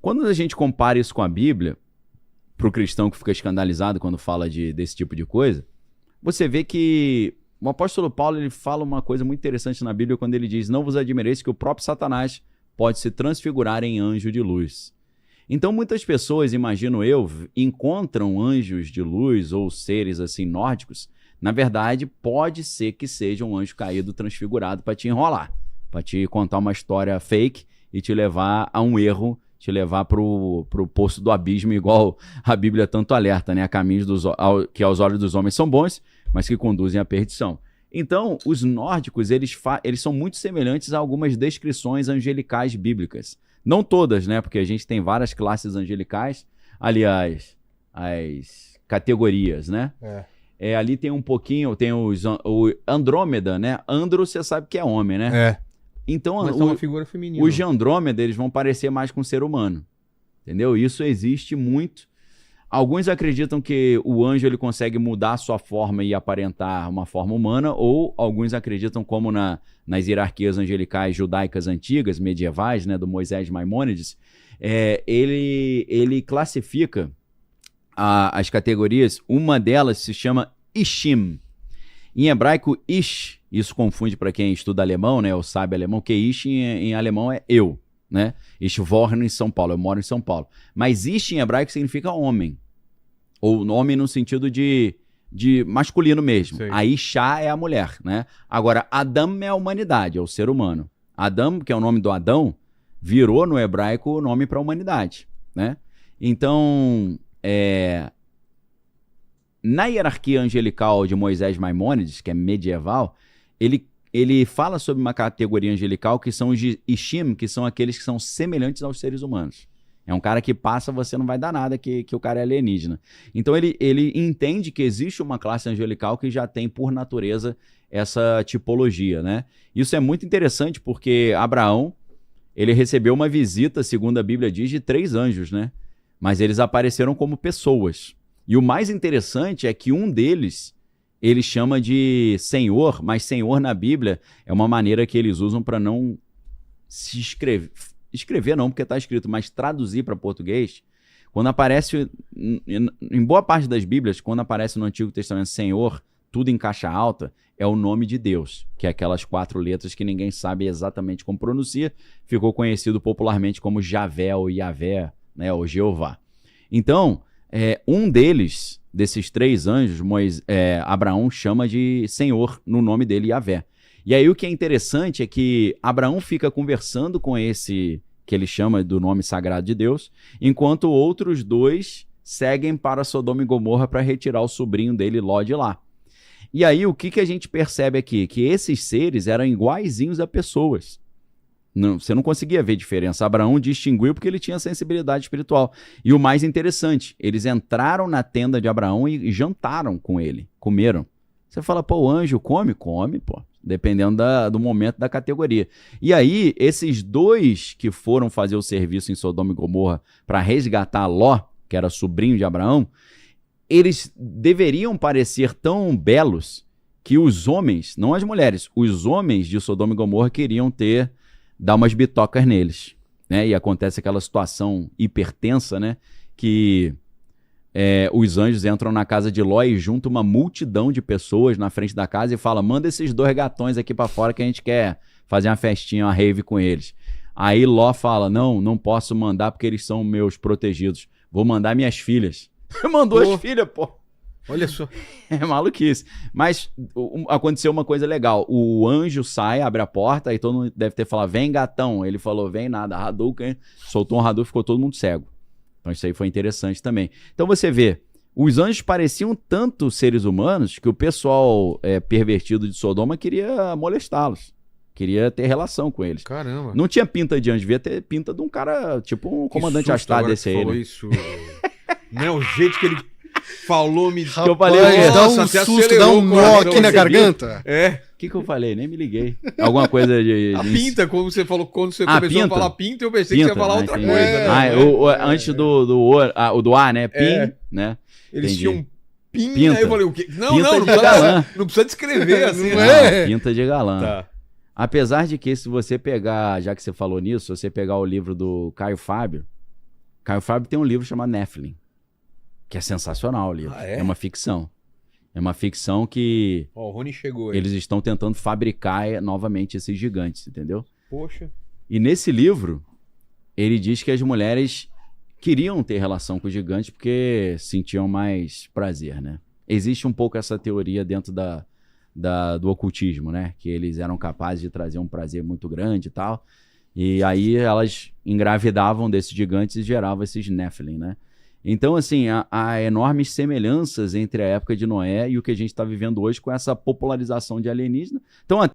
Quando a gente compara isso com a Bíblia, para o cristão que fica escandalizado quando fala desse tipo de coisa, você vê que o apóstolo Paulo ele fala uma coisa muito interessante na Bíblia quando ele diz: não vos admireis que o próprio Satanás pode se transfigurar em anjo de luz. Então muitas pessoas, imagino eu, encontram anjos de luz ou seres assim nórdicos. Na verdade, pode ser que seja um anjo caído transfigurado para te enrolar, para te contar uma história fake e te levar a um erro, te levar para o poço do abismo, igual a Bíblia tanto alerta, né? A caminhos que aos olhos dos homens são bons, mas que conduzem à perdição. Então, os nórdicos, eles são muito semelhantes a algumas descrições angelicais bíblicas. Não todas, né? Porque a gente tem várias classes angelicais, aliás, as categorias, né? Ali tem um pouquinho, tem o Andrômeda, né? Andro, você sabe que é homem, né? Então, mas é uma figura feminina. Os de Andrômeda, eles vão parecer mais com o ser humano, entendeu? Isso existe muito. Alguns acreditam que o anjo ele consegue mudar a sua forma e aparentar uma forma humana, ou alguns acreditam, como nas hierarquias angelicais judaicas antigas, medievais, né, do Moisés Maimônides, ele classifica as categorias. Uma delas se chama Ishim. Em hebraico, Ish, isso confunde para quem estuda alemão, né, ou sabe alemão, que Ish em alemão é eu, né? Ich wohne em São Paulo, eu moro em São Paulo. Mas Ish em hebraico significa homem, ou homem no sentido de masculino mesmo. Sim. A Isha é a mulher, né? Agora, Adam é a humanidade, é o ser humano. Adam, que é o nome do Adão, virou no hebraico o nome para a humanidade, né? Então, na hierarquia angelical de Moisés Maimônides, que é medieval, ele fala sobre uma categoria angelical que são os Ishim, que são aqueles que são semelhantes aos seres humanos. É um cara que passa, você não vai dar nada, que o cara é alienígena. Então ele entende que existe uma classe angelical que já tem, por natureza, essa tipologia, né? Isso é muito interessante porque Abraão, ele recebeu uma visita, segundo a Bíblia diz, de 3 anjos, né? Mas eles apareceram como pessoas. E o mais interessante é que um deles, ele chama de Senhor, mas Senhor na Bíblia é uma maneira que eles usam para não se escrever não, porque está escrito, mas traduzir para português. Quando aparece, em boa parte das Bíblias, quando aparece no Antigo Testamento Senhor, tudo em caixa alta, é o nome de Deus, que é aquelas 4 letras que ninguém sabe exatamente como pronuncia, ficou conhecido popularmente como Javé ou Yavé, né, ou Jeová. Então, um desses 3 anjos, Abraão chama de Senhor no nome dele, Yavé. E aí o que é interessante é que Abraão fica conversando com esse que ele chama do nome sagrado de Deus, enquanto outros 2 seguem para Sodoma e Gomorra para retirar o sobrinho dele, Ló, de lá. E aí o que a gente percebe aqui? Que esses seres eram iguaizinhos a pessoas. Você não conseguia ver diferença. Abraão distinguiu porque ele tinha sensibilidade espiritual. E o mais interessante, eles entraram na tenda de Abraão e jantaram com ele, comeram. Você fala, pô, o anjo come? Come, pô. Dependendo do momento da categoria. E aí, esses 2 que foram fazer o serviço em Sodoma e Gomorra para resgatar Ló, que era sobrinho de Abraão, eles deveriam parecer tão belos que os homens, não as mulheres, os homens de Sodoma e Gomorra queriam dar umas bitocas neles, né? E acontece aquela situação hipertensa, né? Que os anjos entram na casa de Ló e juntam uma multidão de pessoas na frente da casa e falam, manda esses 2 gatões aqui para fora que a gente quer fazer uma festinha, uma rave com eles. Aí Ló fala, não posso mandar porque eles são meus protegidos, vou mandar minhas filhas. Mandou as filhas, pô. Olha só. É maluquice. Mas aconteceu uma coisa legal. O anjo sai, abre a porta, aí todo mundo deve ter falado, vem gatão. Ele falou, vem nada, Hadouken, soltou um Hadouken, ficou todo mundo cego. Então isso aí foi interessante também. Então você vê, os anjos pareciam tanto seres humanos que o pessoal pervertido de Sodoma queria molestá-los. Queria ter relação com eles. Caramba. Não tinha pinta de anjo, devia ter pinta de um cara, tipo um comandante Astar desse aí. Falou isso. Não é o jeito que ele falou, me eu falei, dá um susto, dá um nó aqui na garganta. O que eu falei? Nem me liguei. Alguma coisa de... A pinta, como você falou, quando você começou a falar pinta, eu pensei que você ia falar outra coisa. Né? Antes do A, né? Pin, né? Eles tinham pinta. Pinta. Aí eu falei, o quê? Não, não precisa descrever assim. Pinta de galã. Tá. Apesar de que se você pegar, já que você falou nisso, se você pegar o livro do Caio Fábio, Caio Fábio tem um livro chamado Nephilim, que é sensacional o livro. É uma ficção. É uma ficção que o Rony chegou aí. Eles estão tentando fabricar novamente esses gigantes, entendeu? Poxa. E nesse livro, ele diz que as mulheres queriam ter relação com os gigantes porque sentiam mais prazer, né? Existe um pouco essa teoria dentro do ocultismo, né? Que eles eram capazes de trazer um prazer muito grande e tal. E aí elas engravidavam desses gigantes e geravam esses Nephilim, né? Então, assim, há enormes semelhanças entre a época de Noé e o que a gente está vivendo hoje com essa popularização de alienígena. Então,